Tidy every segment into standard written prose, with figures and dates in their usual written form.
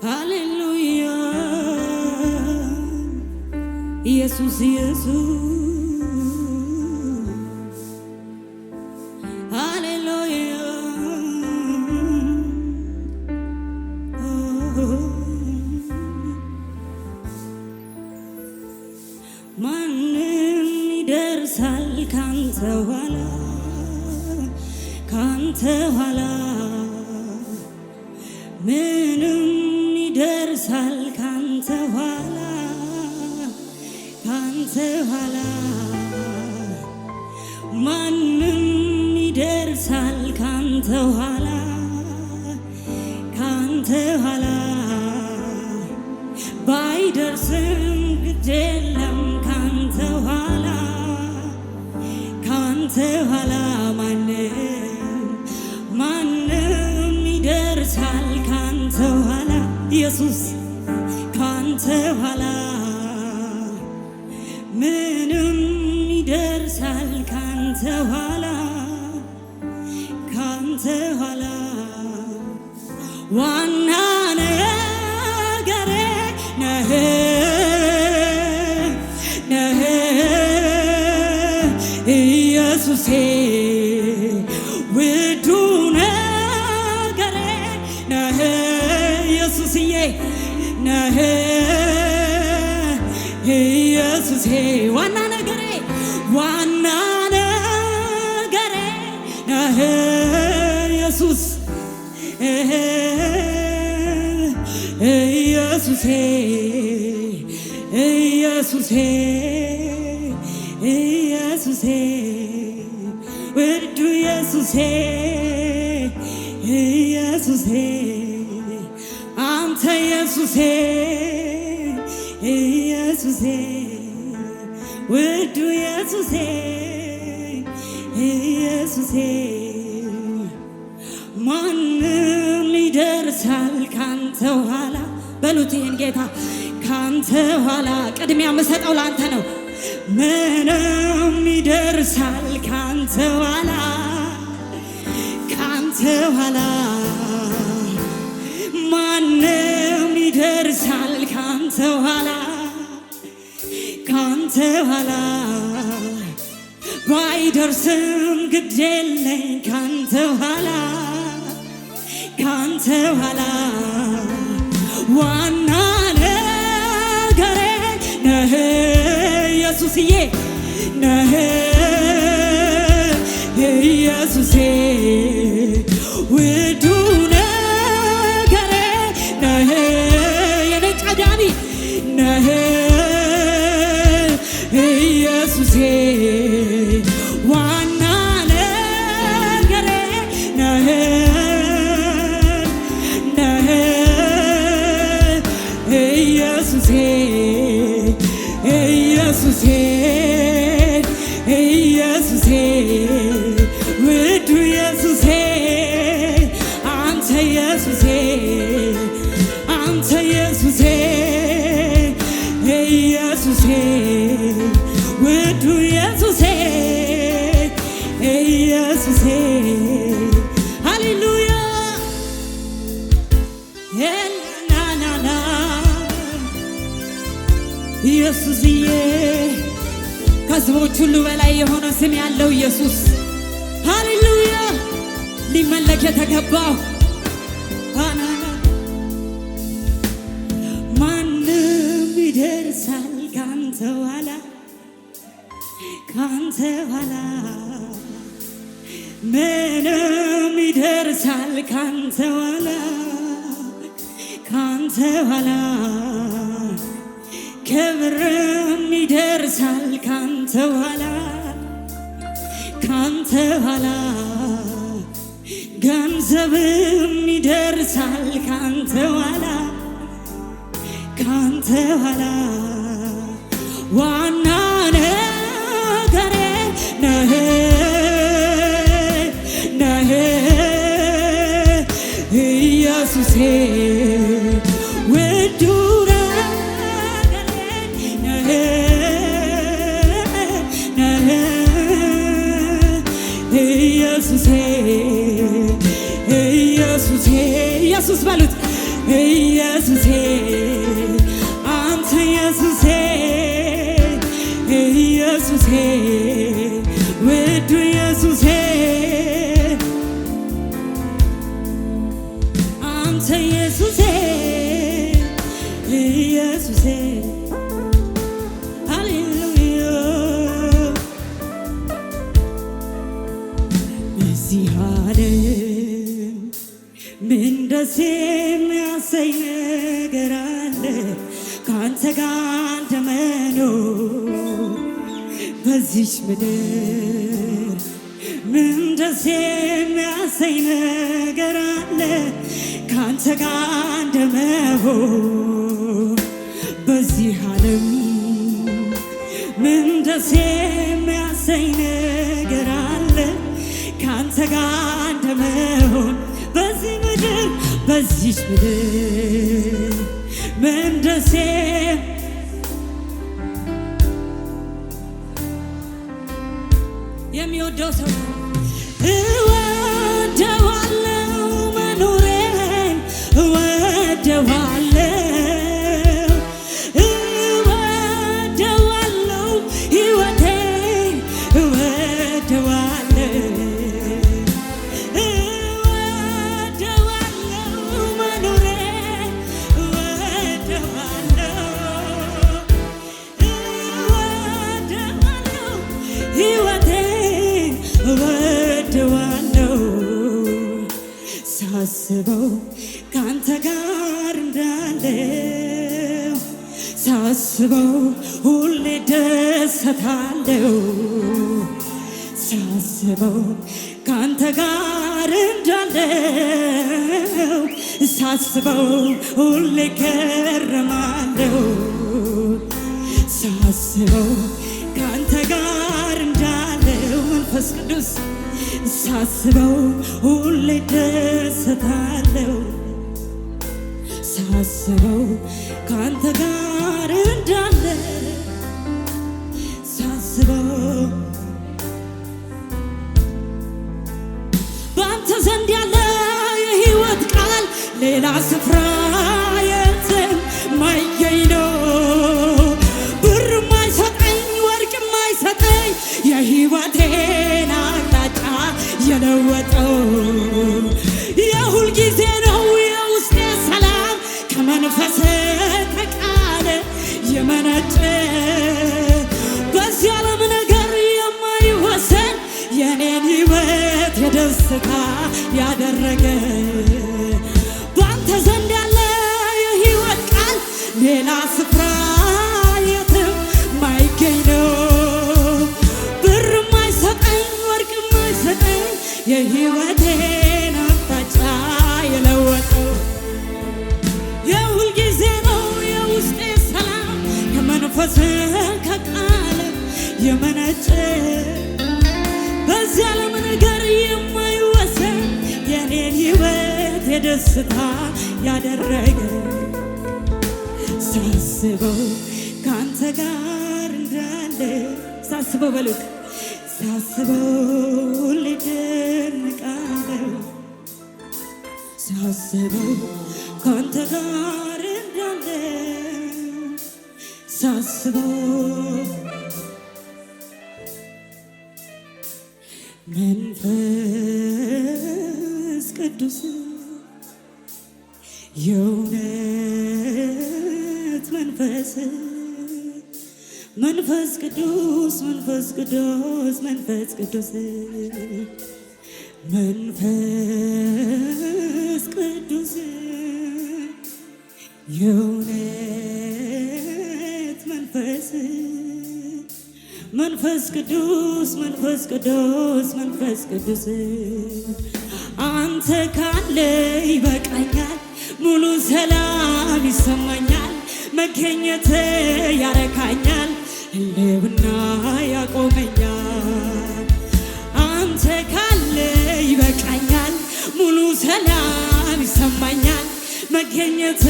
ሃሌሉያ ኢየሱስ ኢየሱስ ሃሌሉያ ማንም ይደርሳል ካንተ ኋላ ካንተ ኋላ ምንም ይደርሳል ካንተ ኋላ ካንተ ኋላ ማንም ይደርሳል ካንተ ኋላ ካንተ ኋላ ባይደርስም ግድ የለም ካንተ ኋላ ካንተ ኋላ ማንም ይደርሳል ካንተ ኋላ ኢየሱስ ካንተ ኋላ ምንም ይደርሳል ካንተ ኋላ ካንተ ኋላ ዋና ነገሬ ነህ ኢየሱሴ ውዱ ነገሬ ነህ ኢየሱስዬ ነህ ኢየሱሴ ዋና ነገሬ ነህ ኢየሱስ ኢየሱሴ ኢየሱሴ ኢየሱሴ ውዱ ኢየሱሴ ኢየሱሴ አንተ ኢየሱሴ ኢየሱሴ ውዱ ኢየሱሴ ኢየሱሴ ማንም ይደርሳል ካንተ ኋላ በሉት ይህን ጌታ ካንተ ኋላ ቅድሚያ የምሰጠው ላንተ ነው። ምንም ይደርሳል ካንተ ኋላ ካንተ ኋላ ማንም ይደርሳል ካንተ ኋላ ካንተ ኋላ ባይደርስም ግድ የለኝ ካንተ ኋላ ካንተ ኋላ ዋና ነገሬ ነህ ኢየሱስዬ ነህ ኢየሱሴ ውዱ ነገሬ ነህ የኔ ቀዳሚ ነህ ኢየሱሴ ዋና ነገሬ ነህ ኢየሱሴ ኢየሱሴ ኢየሱሴ ውዱ ኢየሱሴ አንተ ኢየሱሴ አንተ ኢየሱሴ ኢየሱሴ ውዱ ኢየሱሴ ኢየሱሴ ሃሌሉያ ናናና ኢየሱስዬ ከስሞች ሁሉ በላይ የሆነ ስም ያለው ኢየሱስ ሃሌሉያ ሊመለክ የተገባው ማንም ይደርሳል ካንተ ኋላ ካንተ ኋላ ምንም ይደርሳል ካንተ ኋላ ካንተ ኋላ ክብርም ይደርሳል ካንተ ኋላ ካንተ ኋላ ገንዘብም ይደርሳል ካንተ ኋላ ካንተ ኋላ ዋና ነገሬ ነህ ኢየሱሴ ውዱ ኢየሱስ በሉት ኢየሱሴ አንተ ኢየሱሴ ኢየሱሴ ውዱ ኢየሱሴ አንተ ኢየሱሴ ኢየሱሴ ሃሌሉያ በዚህ ዓለም ምን ደስ የሚያሰኝ ነገር አለ ካንተ ጋር እንደመኖር በዚች ምድር ምን ደስ የሚያሰኝ ነገር አለ ካንተ ጋር እንደመሆን በዚህ ዓለም ምን ደስ የሚያሰኝ ነገር አለ ካንተ ጋር እንደመሆን በዚህ ምድር በዚች ምድር ምን ደስ የሚወደው ሰው እወደዋለሁ መኖሬን እወደዋለሁ እወደዋለሁ ሕይወቴን እወደዋለሁ እወደዋለሁ መኖሬን እወደዋለሁ እወደዋለሁ ሕይወቴን እወደዋለሁ ሳስበው ካንተ ጋር እንዳለው ሳስበው ሁሌ ደሰታለሁ ሳስበው ካንተ ጋር እንዳለው ሳስበው ሁሌ ገረማለሁ ሳስበው ካንተ ጋር እንዳለው መንፈስ ቅዱስ ሳስበው ሁሌ ደሰታለሁ ሳስበው ካንተ ጋር እንዳለ ሳስበው በአንተ ዘንድ ያለ የሕይወት ቃል ሌላ ስፍራ የትም ማይገኝ ነው ብር ማይሰጠኝ ወርቅ ማይሰጠኝ የሕይወቴን አቅጣጫ የለወጠው የሁል ጊዜ ነው የውስጤ ሰላም ከመንፈስ ከቃል የመነጨ በዚህ ዓለም ነገር የማይወሰን የኔን ሕይወት የደስታ ያደረገ በአንተ ዘንድ ያለ የሕይወት ቃል ሌላ ስፍራ የትም ማይገኝ ነው ብር ማይሰጠኝ ወርቅ ማይሰጠኝ የሕይወቴን አቅጣጫ የለወጠው የሁል ጊዜ ነው የውስጤ ሰላም ከመንፈስ ከቃል የመነጨ በዚህ ዓለም ነገር የማይወሰን የኔን ሕይወት የደስታ ያደረገ ሳስበው ካንተ ጋር እንዳለ ሳስበው በሉት ሳስበው ልደንቃለሁ ሳስበው ካንተ ጋር እንዳለ ሳስበው መንፈስ ቅዱስ የእውነት መንፈስ መንፈስ ቅዱስ መንፈስ ቅዱስ መንፈስ ቅዱስ መንፈስ ቅዱስ የእውነት መንፈስ መንፈስ ቅዱስ መንፈስ ቅዱስ መንፈስ ቅዱስ አንተ ካለ ይበቃኛል ሙሉ ሰላም ይሰማኛል መገኘት ያረካኛል ህልውና ያቆመኛል አንተ ካለ ይበቃኛል ሙሉ ሰላም ይሰማኛል መገኘት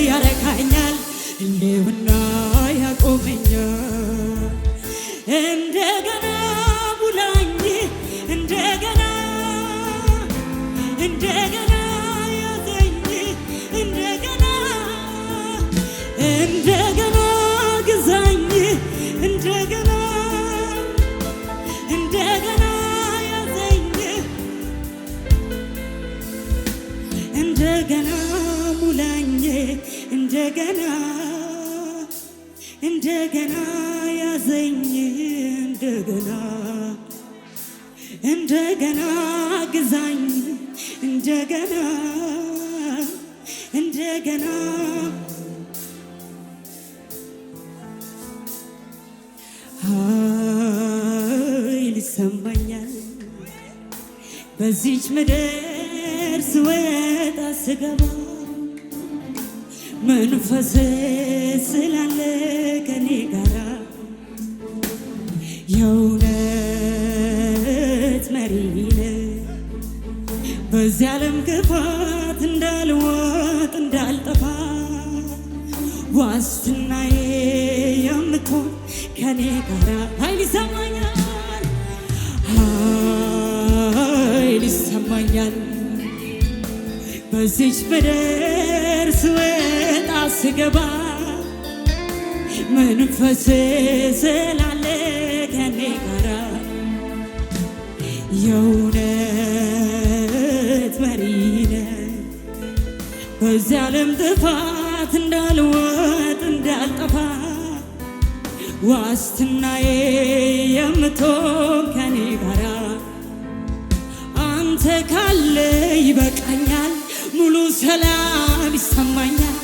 ያረካኛል ህልውና ያቆመኛል እንደገና ሙላኝ እንደገና ያዘኝ እንደገና እንደገና ግዛኝ እንደገና እንደገና ያዘኝ እንደገና ሙላኝ እንደገና እንደገና ያዘኝ እንደገና እንደገና ግዛኝ እንደገና እንደገና ኃይል ይሰማኛል በዚች ምድር ስወጣ ስገባ መንፈስ ስላለ ከኔ ጋራ የእውነት መሪነ በዚህ ዓለም ክፋት እንዳልወጥ እንዳልጠፋ ዋስትናዬ የምትሆን ከኔ ጋራ ኃይል ይሰማኛል ኃይል ይሰማኛል በዚች ምድር ስወጣ ስገባ መንፈስ ስላለ ከኔ ጋራ የእውነት መሪነ በዚህ ዓለም ጥፋት እንዳልወጥ እንዳልጠፋ ዋስትናዬ የምትሆን ከኔ ጋራ አንተ ካለ ይበቃኛል ሙሉ ሰላም ይሰማኛል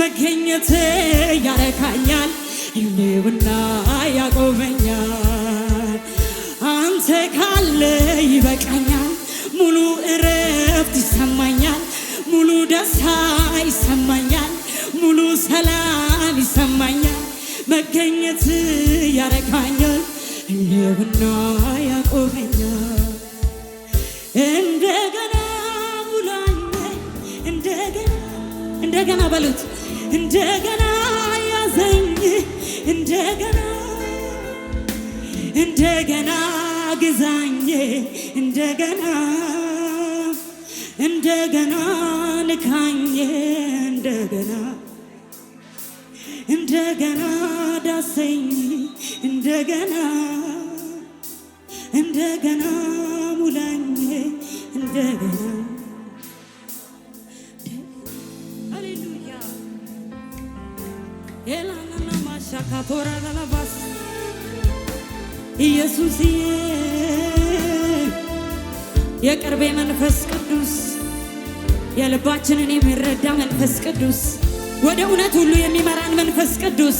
መገኘት ያረካኛል ይውና ያቆመኛል አንተ ካለ ይበቃኛል ሙሉ እረፍት ይሰማኛል ሙሉ ደስታ ይሰማኛል ሙሉ ሰላም ይሰማኛል መገኘት ያረካኛል ይውና ያቆመኛል እንደገና ሙላኝ እንደገና በሉት እንደገና ያዘኝ እንደገና እንደገና ግዛኝ እንደገና እንደገና ንካኝ እንደገና እንደገና ዳሰኝ እንደገና እንደገና ሙላኝ እንደገና ሃሌሉያ ኤላና ማሻካቶራ ለባስ ኢየሱስዬ የቅርቤ መንፈስ ቅዱስ የልባችንን የሚረዳ መንፈስ ቅዱስ ወደ እውነት ሁሉ የሚመራን መንፈስ ቅዱስ